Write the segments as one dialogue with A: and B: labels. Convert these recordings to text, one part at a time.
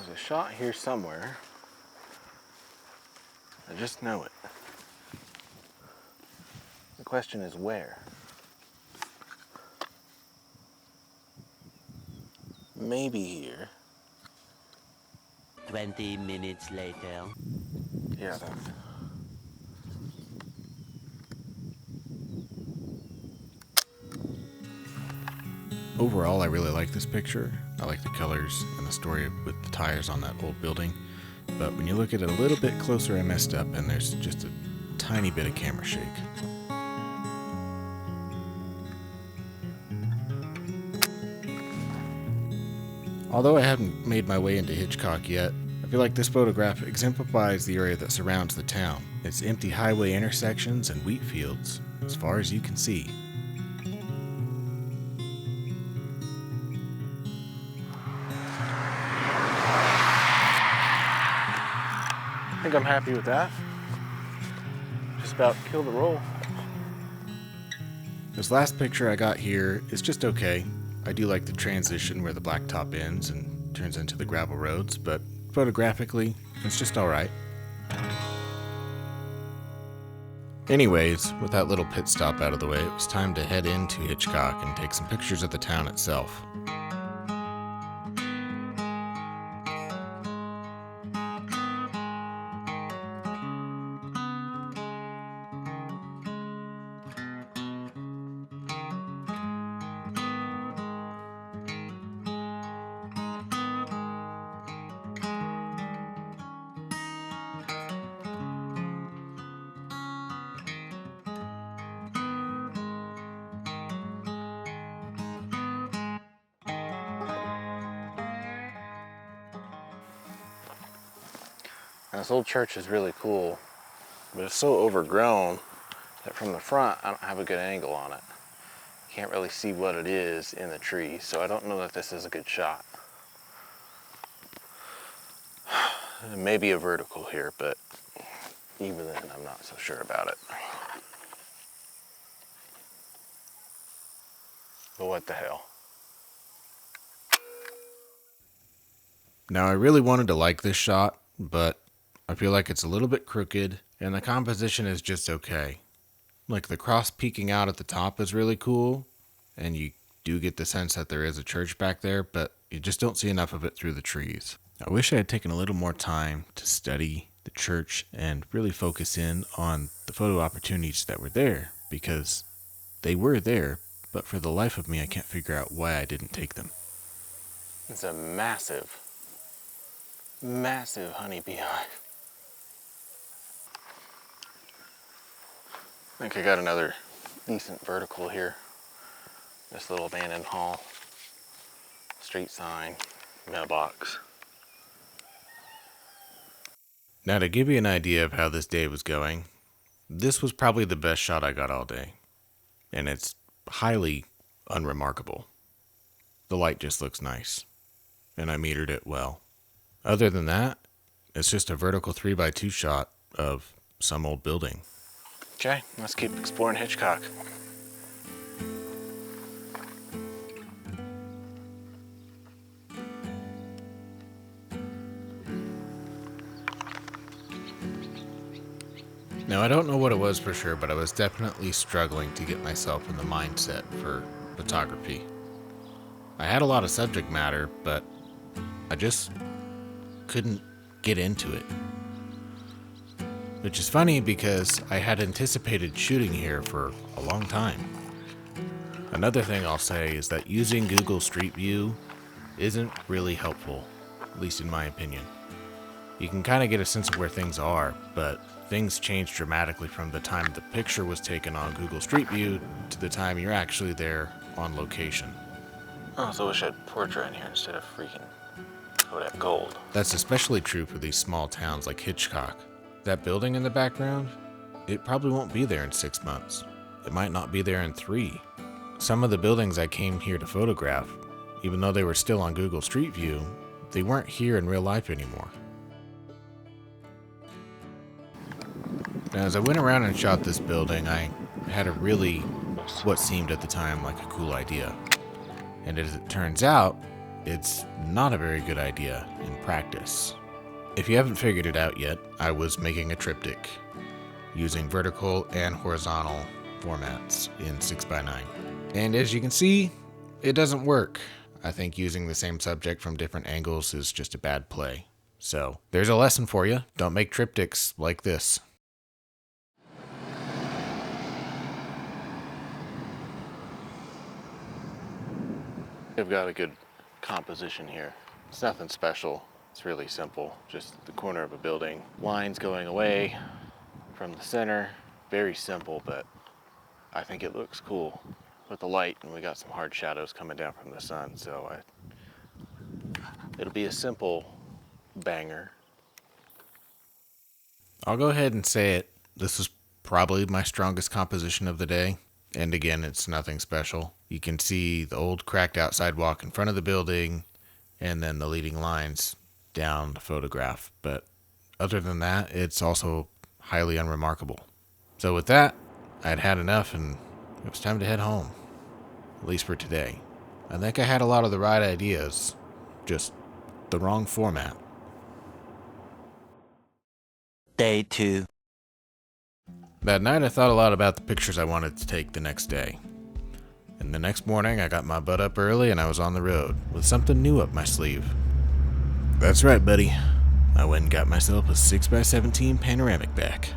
A: There's a shot here somewhere. I just know it. The question is where? Maybe here.
B: 20 minutes later.
A: Yeah, that.
C: Overall, I really like this picture. I like the colors and the story with the tires on that old building. But when you look at it a little bit closer, I messed up and there's just a tiny bit of camera shake. Although I haven't made my way into Hitchcock yet, I feel like this photograph exemplifies the area that surrounds the town. It's empty highway intersections and wheat fields, as far as you can see.
A: I think I'm happy with that. Just about killed the roll.
C: This last picture I got here is just okay. I do like the transition where the blacktop ends and turns into the gravel roads, but photographically, it's just alright. Anyways, with that little pit stop out of the way, it was time to head into Hitchcock and take some pictures of the town itself.
A: And this old church is really cool, but it's so overgrown that from the front I don't have a good angle on it. Can't really see what it is in the trees, so I don't know that this is a good shot. Maybe a vertical here, but even then I'm not so sure about it. But what the hell.
C: Now I really wanted to like this shot, but I feel like it's a little bit crooked, and the composition is just okay. Like the cross peeking out at the top is really cool, and you do get the sense that there is a church back there, but you just don't see enough of it through the trees. I wish I had taken a little more time to study the church and really focus in on the photo opportunities that were there, because they were there, but for the life of me I can't figure out why I didn't take them.
A: It's a massive, massive honeybee hive. I think I got another decent vertical here. This little abandoned hall, street sign, mailbox.
C: Now to give you an idea of how this day was going, this was probably the best shot I got all day, and it's highly unremarkable. The light just looks nice, and I metered it well. Other than that, it's just a vertical 3x2 shot of some old building.
A: Okay, let's keep exploring Hitchcock.
C: Now I don't know what it was for sure, but I was definitely struggling to get myself in the mindset for photography. I had a lot of subject matter, but I just couldn't get into it. Which is funny because I had anticipated shooting here for a long time. Another thing I'll say is that using Google Street View isn't really helpful, at least in my opinion. You can kind of get a sense of where things are, but things change dramatically from the time the picture was taken on Google Street View to the time you're actually there on location.
A: Oh, so I wish I had portrait in here instead of freaking Kodak Gold.
C: That's especially true for these small towns like Hitchcock. That building in the background, it probably won't be there in 6 months. It might not be there in 3. Some of the buildings I came here to photograph, even though they were still on Google Street View, they weren't here in real life anymore. Now, as I went around and shot this building, I had a really, what seemed at the time like a cool idea. And as it turns out, it's not a very good idea in practice. If you haven't figured it out yet, I was making a triptych using vertical and horizontal formats in 6x9. And as you can see, it doesn't work. I think using the same subject from different angles is just a bad play. So there's a lesson for you. Don't make triptychs like this.
A: I've got a good composition here. It's nothing special. It's really simple. Just the corner of a building. Lines going away from the center. Very simple, but I think it looks cool with the light, and we got some hard shadows coming down from the sun, so it'll be a simple banger.
C: I'll go ahead and say it. This is probably my strongest composition of the day. And again, it's nothing special. You can see the old cracked out sidewalk in front of the building and then the leading lines down the photograph. But other than that, it's also highly unremarkable. So with that, I'd had enough and it was time to head home. At least for today. I think I had a lot of the right ideas, just the wrong format.
B: Day 2.
C: That night I thought a lot about the pictures I wanted to take the next day. And the next morning I got my butt up early and I was on the road with something new up my sleeve. That's right, buddy. I went and got myself a 6x17 panoramic back.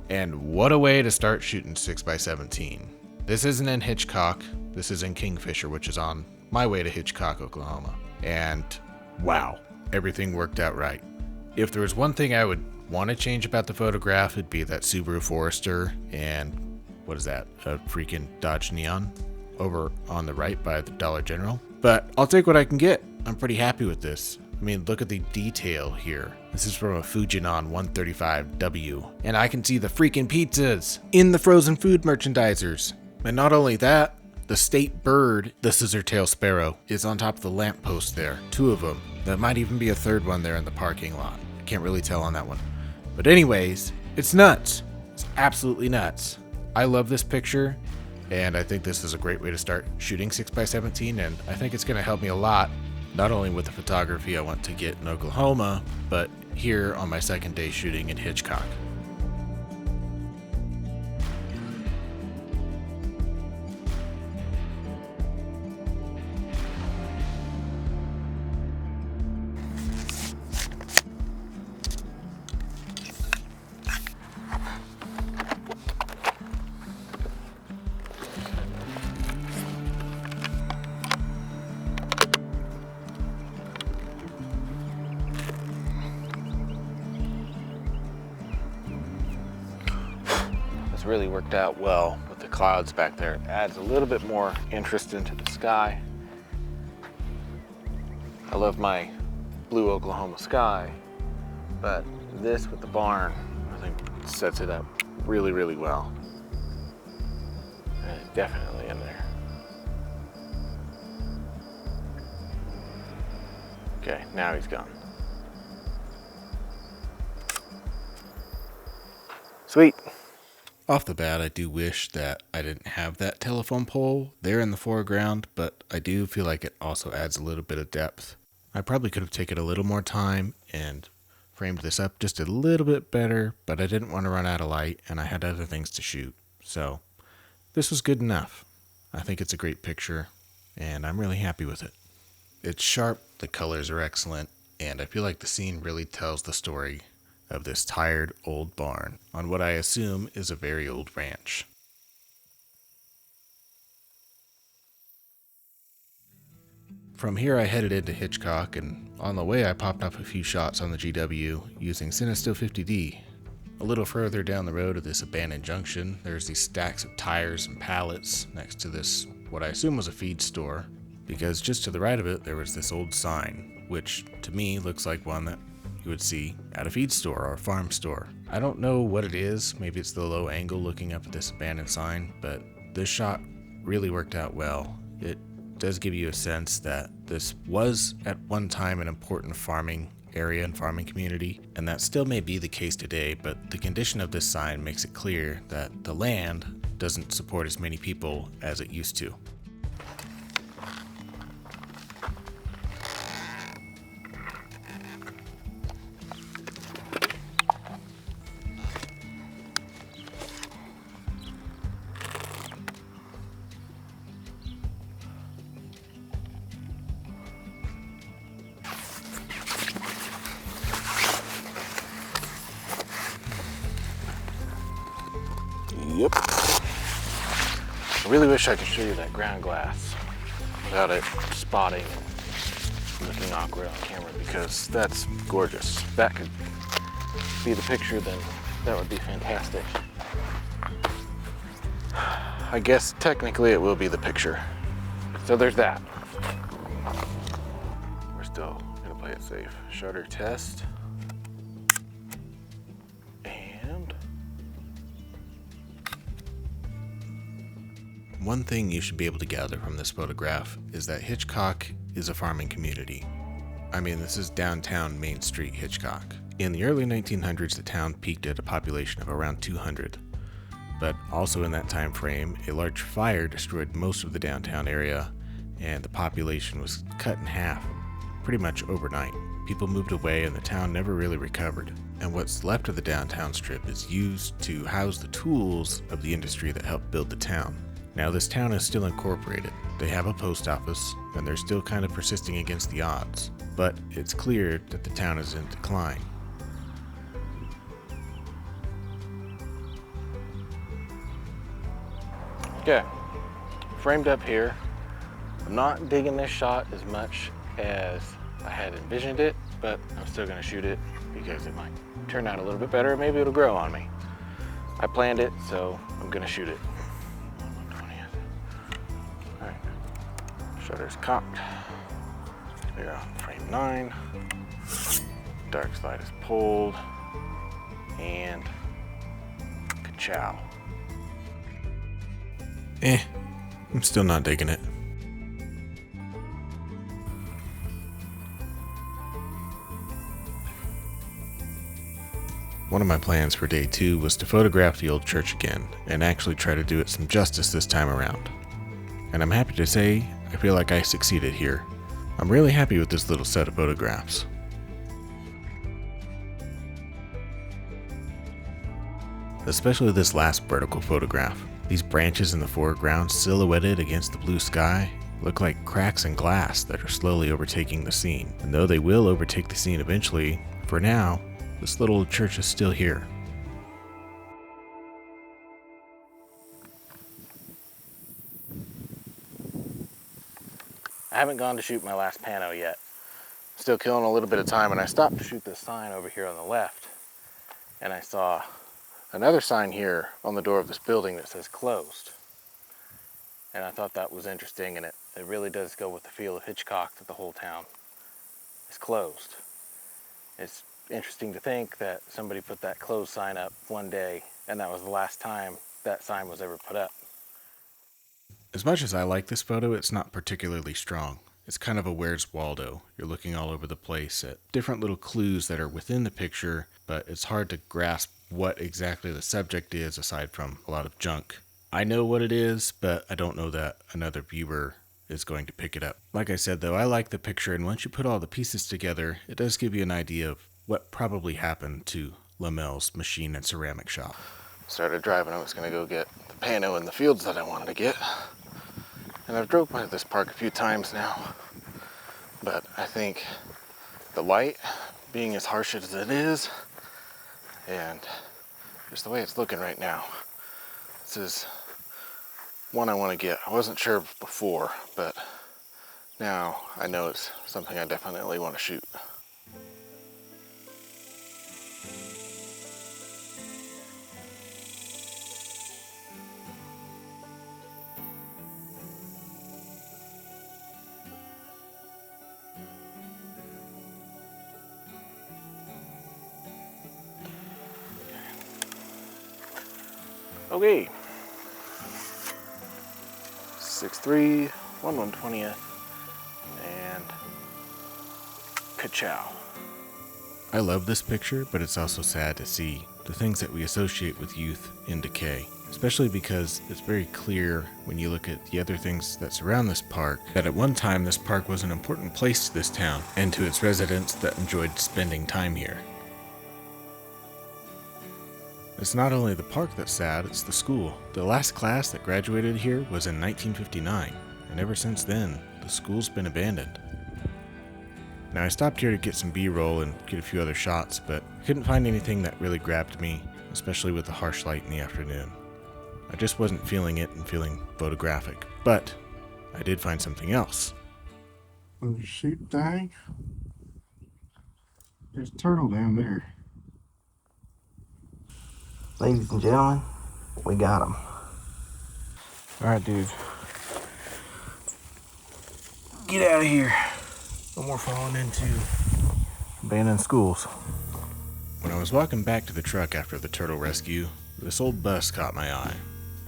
C: And what a way to start shooting 6x17. This isn't in Hitchcock, this is in Kingfisher, which is on my way to Hitchcock, Oklahoma. And wow, everything worked out right. If there was one thing I would want to change about the photograph, it'd be that Subaru Forester and what is that, a freaking Dodge Neon over on the right by the Dollar General. But I'll take what I can get. I'm pretty happy with this. I mean, look at the detail here. This is from a Fujinon 135W, and I can see the freaking pizzas in the frozen food merchandisers. And not only that, the state bird, the scissor-tail sparrow, is on top of the lamppost there. 2 of them. There might even be a 3rd one there in the parking lot. I can't really tell on that one. But anyways, it's nuts. It's absolutely nuts. I love this picture, and I think this is a great way to start shooting 6x17, and I think it's going to help me a lot, not only with the photography I want to get in Oklahoma, but here on my second day shooting in Hitchcock.
A: Really worked out well with the clouds back there. It adds a little bit more interest into the sky. I love my blue Oklahoma sky, but this with the barn, I think sets it up really, really well. And it's definitely in there. Okay, now he's gone. Sweet.
C: Off the bat, I do wish that I didn't have that telephone pole there in the foreground, but I do feel like it also adds a little bit of depth. I probably could have taken a little more time and framed this up just a little bit better, but I didn't want to run out of light and I had other things to shoot. So this was good enough. I think it's a great picture and I'm really happy with it. It's sharp, the colors are excellent, and I feel like the scene really tells the story of this tired old barn on what I assume is a very old ranch. From here I headed into Hitchcock, and on the way I popped up a few shots on the GW using Cinesto 50D. A little further down the road of this abandoned junction, there's these stacks of tires and pallets next to this, what I assume was a feed store, because just to the right of it there was this old sign, which to me looks like one that you would see at a feed store or a farm store. I don't know what it is, maybe it's the low angle looking up at this abandoned sign, but this shot really worked out well. It does give you a sense that this was at one time an important farming area and farming community, and that still may be the case today, but the condition of this sign makes it clear that the land doesn't support as many people as it used to.
A: Yep. I really wish I could show you that ground glass without it spotting and looking awkward on camera, because that's gorgeous. If that could be the picture, then that would be fantastic. I guess technically it will be the picture. So there's that. We're still gonna play it safe. Shutter test. And
C: one thing you should be able to gather from this photograph is that Hitchcock is a farming community. I mean, this is downtown Main Street, Hitchcock. In the early 1900s, the town peaked at a population of around 200. But also in that time frame, a large fire destroyed most of the downtown area, and the population was cut in half pretty much overnight. People moved away and the town never really recovered. And what's left of the downtown strip is used to house the tools of the industry that helped build the town. Now this town is still incorporated. They have a post office, and they're still kind of persisting against the odds. But it's clear that the town is in decline.
A: okay, framed up here. I'm not digging this shot as much as I had envisioned it, but I'm still gonna shoot it because it might turn out a little bit better. Maybe it'll grow on me. I planned it, so I'm gonna shoot it. 1/20th. All right, shutter's cocked. We're on frame 9. Dark slide is pulled, and ka-chow.
C: I'm still not digging it. One of my plans for day 2 was to photograph the old church again and actually try to do it some justice this time around. And I'm happy to say I feel like I succeeded here. I'm really happy with this little set of photographs. Especially this last vertical photograph. These branches in the foreground, silhouetted against the blue sky, look like cracks in glass that are slowly overtaking the scene. And though they will overtake the scene eventually, for now, this little church is still here.
A: I haven't gone to shoot my last pano yet. Still killing a little bit of time, and I stopped to shoot this sign over here on the left, and I saw another sign here on the door of this building that says closed. And I thought that was interesting, and it really does go with the feel of Hitchcock that the whole town is closed. It's interesting to think that somebody put that closed sign up one day, and that was the last time that sign was ever put up.
C: As much as I like this photo, it's not particularly strong. It's kind of a Where's Waldo. You're looking all over the place at different little clues that are within the picture, but it's hard to grasp what exactly the subject is aside from a lot of junk. I know what it is, but I don't know that another viewer is going to pick it up. Like I said though, I like the picture, and once you put all the pieces together, it does give you an idea of what probably happened to Lamel's machine and ceramic shop.
A: Started driving, I was gonna go get the pano in the fields that I wanted to get. And I've drove by this park a few times now, but I think the light being as harsh as it is, and just the way it's looking right now, this is one I want to get. I wasn't sure before, but now I know it's something I definitely want to shoot. Okay. 6'3", 1/120th, and ka-chow.
C: I love this picture, but it's also sad to see the things that we associate with youth in decay. Especially because it's very clear when you look at the other things that surround this park, that at one time this park was an important place to this town and to its residents that enjoyed spending time here. It's not only the park that's sad, it's the school. The last class that graduated here was in 1959, and ever since then, the school's been abandoned. Now I stopped here to get some B-roll and get a few other shots, but I couldn't find anything that really grabbed me, especially with the harsh light in the afternoon. I just wasn't feeling it and feeling photographic. But I did find something else.
D: There's a sheep thing. There's a turtle down there.
A: Ladies and gentlemen, we got him.
D: All right, dude. Get out of here. No more falling into abandoned schools.
C: When I was walking back to the truck after the turtle rescue, this old bus caught my eye.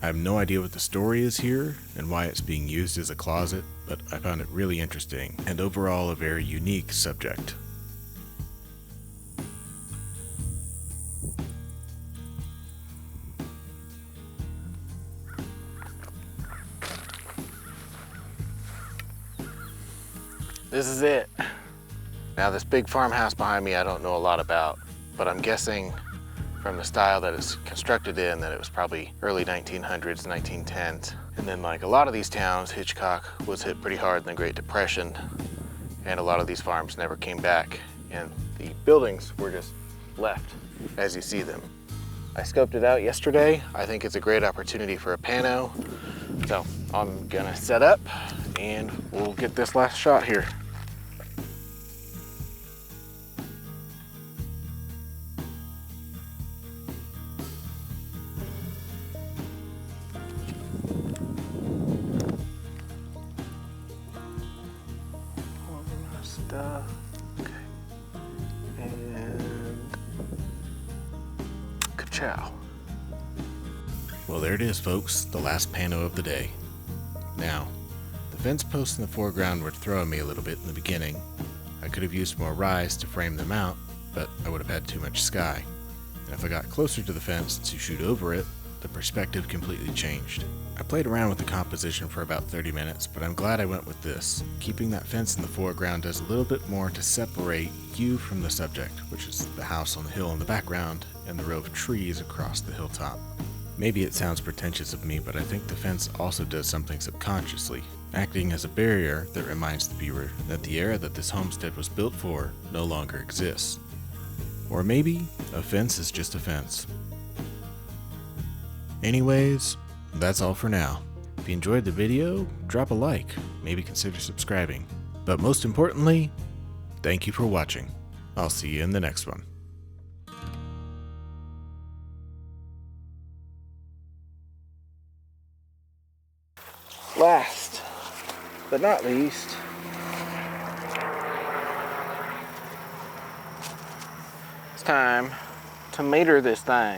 C: I have no idea what the story is here and why it's being used as a closet, but I found it really interesting and overall a very unique subject.
A: This is it. Now this big farmhouse behind me I don't know a lot about, but I'm guessing from the style that it's constructed in that it was probably early 1900s, 1910s. And then like a lot of these towns, Hitchcock was hit pretty hard in the Great Depression, and a lot of these farms never came back, and the buildings were just left as you see them. I scoped it out yesterday. I think it's a great opportunity for a pano. So I'm gonna set up and we'll get this last shot here. All my stuff. Okay. And ka-chow.
C: Well, there it is, folks, the last pano of the day. Now, the fence posts in the foreground were throwing me a little bit in the beginning. I could have used more rise to frame them out, but I would have had too much sky. And if I got closer to the fence to shoot over it, the perspective completely changed. I played around with the composition for about 30 minutes, but I'm glad I went with this. Keeping that fence in the foreground does a little bit more to separate you from the subject, which is the house on the hill in the background and the row of trees across the hilltop. Maybe it sounds pretentious of me, but I think the fence also does something subconsciously, acting as a barrier that reminds the viewer that the era that this homestead was built for no longer exists. Or maybe a fence is just a fence. Anyways, that's all for now. If you enjoyed the video, drop a like, maybe consider subscribing. But most importantly, thank you for watching. I'll see you in the next one.
A: Last but not least, it's time to mater this thing.